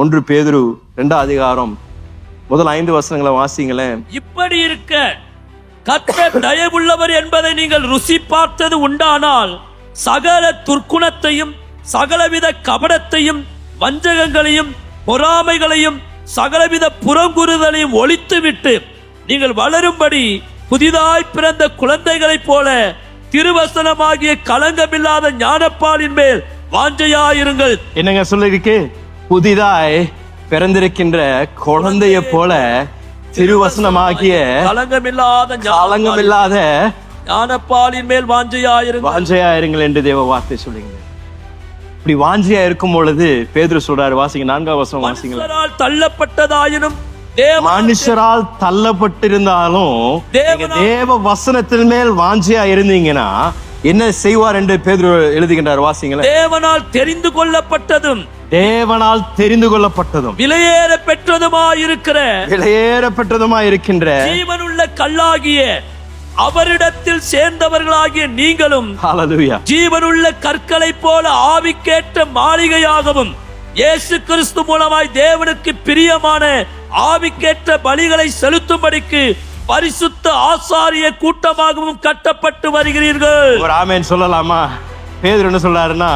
1 பேதுரு 2 அதிகாரம் முதல் 5 வசனங்களை வாசிங்களேன். இப்படி இருக்க கர்த்தர் தயவுள்ளவர் என்பதை நீங்கள் ருசி பார்த்தது உண்டானால் சகல துர்க்குணத்தையும் சகலவித கபடத்தையும் வஞ்சகங்களையும் பொறாமைகளையும் சகலவித புறங்குறுதலையும் ஒழித்துவிட்டு நீங்கள் வளரும்படி புதிதாய் பிறந்த குழந்தைகளைப் போல திருவசனமாகிய களங்கமில்லாத ஞானப்பாலின் மேல் வாஞ்சையாயிருங்கள். என்னங்க சொல்லிருக்கு? புதிதாய் பிறந்திருக்கின்ற குழந்தைய போல திருவசனமாகிய களங்கமில்லாத ஞானப்பாலின் மேல் வாஞ்சையாயிருங்கள் என்று தேவ வார்த்தை சொல்லுங்க. இப்படி வாஞ்சியா இருக்கும் பொழுது பேதுரு சொல்றாரு, வாசிங்க 4ஆம் வசனம் வாசிங்க. தள்ளப்பட்டதாயினும் மனுஷரால் தள்ளப்பட்டிருந்தாலும் தேவ வசனத்தின் மேல் வாஞ்சியா இருந்தீங்கன்னா என்ன செய்வார் என்று பேதுரு எழுதுகின்றார். வாசிங்களேன். தேவனால் தெரிந்து கொள்ளப்பட்டதும் விலையேற பெற்றதுமாயிருக்கின்ற ஜீவனுள்ள கல்லாகிய அவரிடத்தில் சேர்ந்தவர்களாகிய நீங்களும் ஹல்லேலூயா ஜீவனுள்ள கற்களை போல ஆவிக்கேற்ற மாளிகையாகவும் இயேசு கிறிஸ்து மூலமாய் தேவனுக்கு பிரியமான ஆவிக்கேற்ற பலிகளை செலுத்தும்படிக்கு பரிசுத்த ஆசாரிய கூட்டமாகவும் கட்டப்பட்டு வருகிறீர்கள். ஒரு ஆமென் சொல்லலாமா? பேதுரு என்ன சொல்றாருன்னா,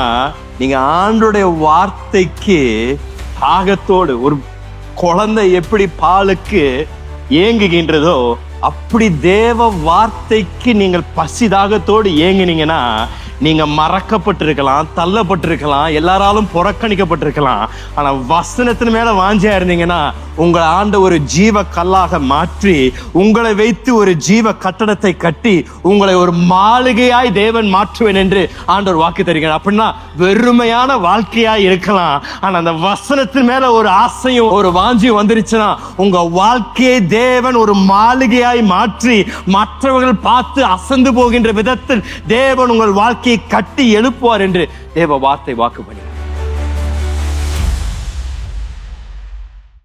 நீங்க ஆண்டவருடைய வார்த்தைக்கு தாகத்தோடு, ஒரு குழந்தை எப்படி பாலுக்கு ஏங்குகின்றதோ அப்படி தேவ வார்த்தைக்கு நீங்கள் பசி தாகத்தோடு ஏங்குனீங்கன்னா நீங்க மறக்கப்பட்டிருக்கலாம், தள்ளப்பட்டிருக்கலாம், எல்லாராலும் புறக்கணிக்கப்பட்டிருக்கலாம். ஆனா வசனத்தின் மேல வாஞ்சியா இருந்தீங்கன்னா உங்களை ஆண்ட ஒரு ஜீவ கல்லாக மாற்றி உங்களை வைத்து ஒரு ஜீவ கட்டடத்தை கட்டி உங்களை ஒரு மாளிகையாய் தேவன் மாற்றுவேன் என்று ஆண்டவர் வாக்கு தருகிறார். அப்படின்னா வெறுமையான வாழ்க்கையாய் இருக்கலாம், ஆனா அந்த வசனத்தின் மேல ஒரு ஆசையும் ஒரு வாஞ்சியும் வந்துருச்சுன்னா உங்க வாழ்க்கையை தேவன் ஒரு மாளிகையாய் மாற்றி மற்றவர்கள் பார்த்து அசந்து போகின்ற விதத்தில் தேவன் உங்கள் வாழ்க்கையை கட்டி எழுப்புவார் என்று தேவ வார்த்தை வாக்கு பண்ணி